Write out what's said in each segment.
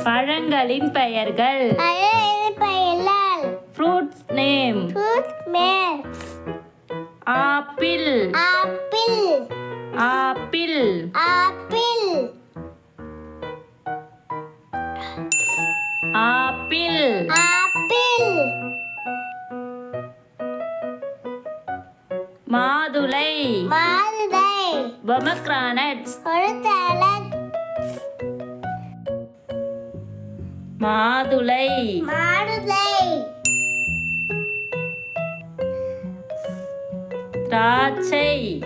பழங்களின் பெயர்கள். Fruits name. Apple. Apple. Apple. மாதுளை. பொமக்ரானட்ஸ். மாதுளை. திராட்சை.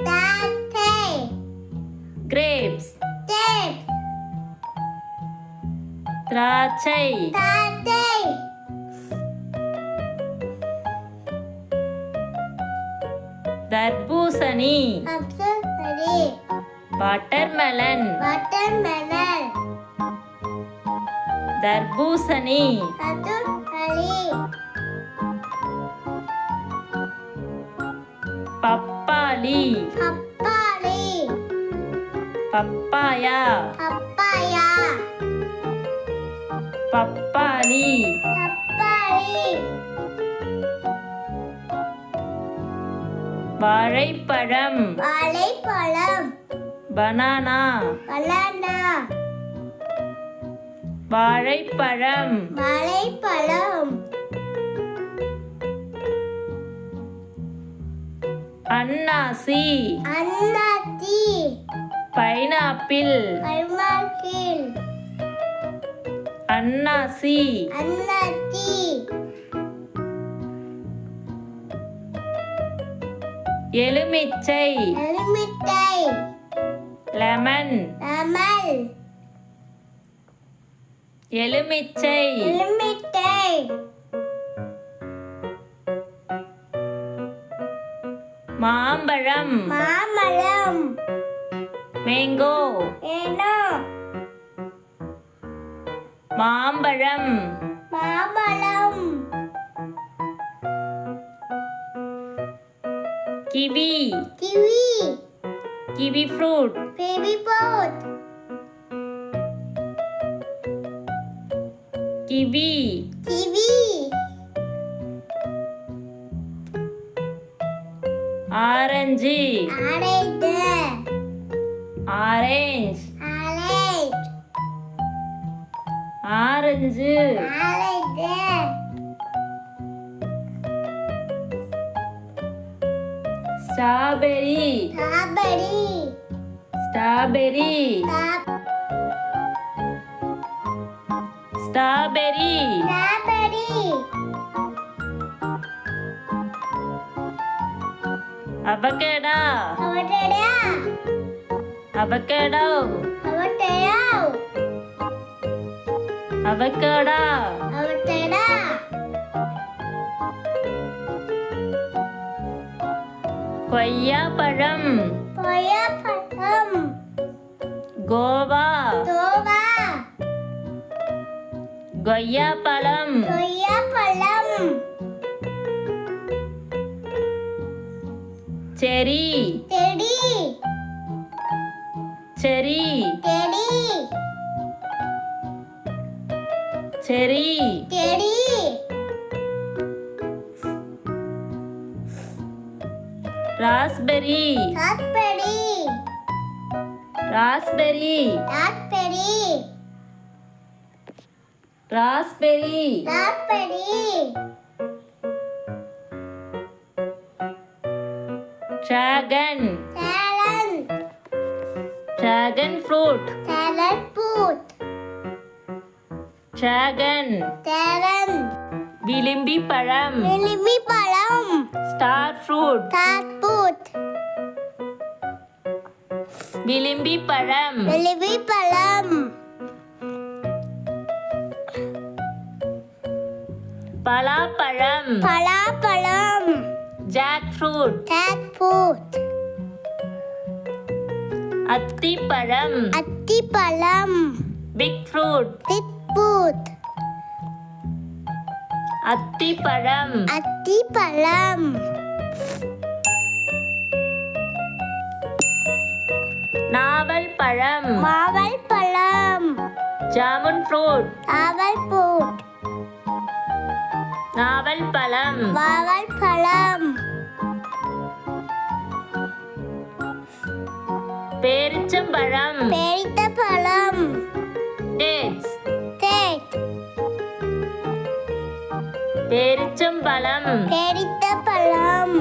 கிரேப்ஸ். திராட்சை. தர்பூசணி. வாட்டர்மெலன். தர்பூசணி. பப்பாளி. பப்பாயா. பப்பாளி. வாழைப்பழம். பனானா. வாழைப்பழம். அன்னாசி. பைனாப்பிள். அன்னாசி. எலுமிச்சை. லெமன். எலுமிச்சை. மாம்பழம். மேங்கோ. மாம்பழம். கிவி. Kiwi fruit. கிவி. ஆரஞ்சு. ஆரஞ்ச். ஆரஞ்சு. Strawberry. Strawberry. Strawberry. Avocado. Avocado. Avocado. கொய்யாப்பழம். கோவா. கொய்யாப்பழம். Cherry. Cherry. Cherry. Raspberry. Raspberry. Raspberry. Dragon. Dragon fruit. Dragon. விளிம்பி பழம். Star fruit. விளிம்பி பழம். பலாப்பழம். Jack fruit. அத்திப்பழம். Fig fruit. அத்திப்பழம். நாவல் பழம். ஜாமுன் ஃப்ரூட் ஆவல் ஃப்ரூட் நாவல் பழம் வாவல் பழம் பேரிச்சம்பழம் பேரித்த பழம் டேட்ஸ் டேட் பேரிச்சம்பழம் பேரித்த பழம்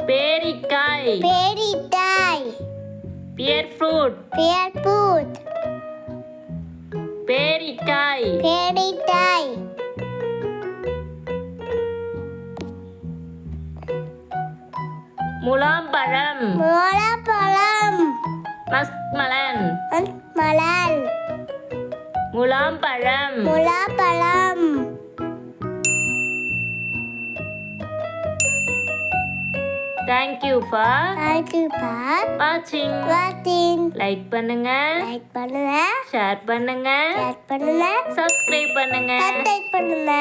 பேரிக்காய் பேரிட்டாய் pier fruit pier fruit பேரிக்காய் பேரிட்டாய் முலாம்பழம் முலாப்பழம் மஸ்க்மலன் Malar முலாம்பழம் முலாப்பழம் thank you for thank you for வாட்சிங் வாட்சிங் லைக் பண்ணுங்க லைக் பண்ணுங்க ஷேர் பண்ணுங்க ஷேர் பண்ணுங்க சப்ஸ்கிரைப் பண்ணுங்க சப்ஸ்கிரைப் பண்ணுங்க